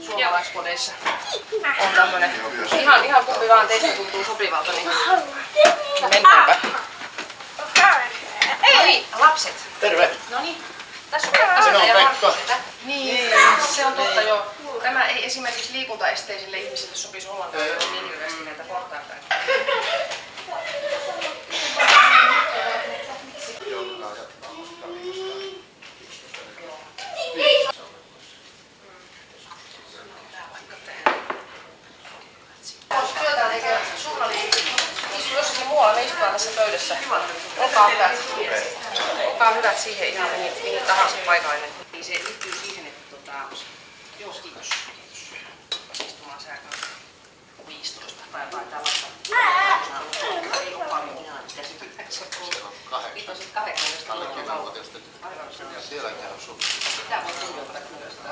suomalaiskodeissa on tämmönen ihan kumpi vaan teistä tuntuu sopivalta, niin mennäänpä. Hei lapset! Terve! Noniin, tässä on Pekka Se on ja Pekka. Markus. Niin, se on totta joo. Tämä ei esimerkiksi liikuntaesteisille ihmisille sopisi ollenkaan, se on niin hirveästi näitä portaita. Työtään eikä istu jossakin muualla, me istutaan tässä pöydässä. Olkaa hyvät siihen ihan mihin tahansa paikalle. Niin se liittyy siihen, että joo, kiitos. Istumaan sää kanssa 15 tai jotain tällaista. Ei ole paljon minä käsityksessä. Vitoset 8. Siellä käy sun. Sitä voi kunnioittaa kyllä sitä.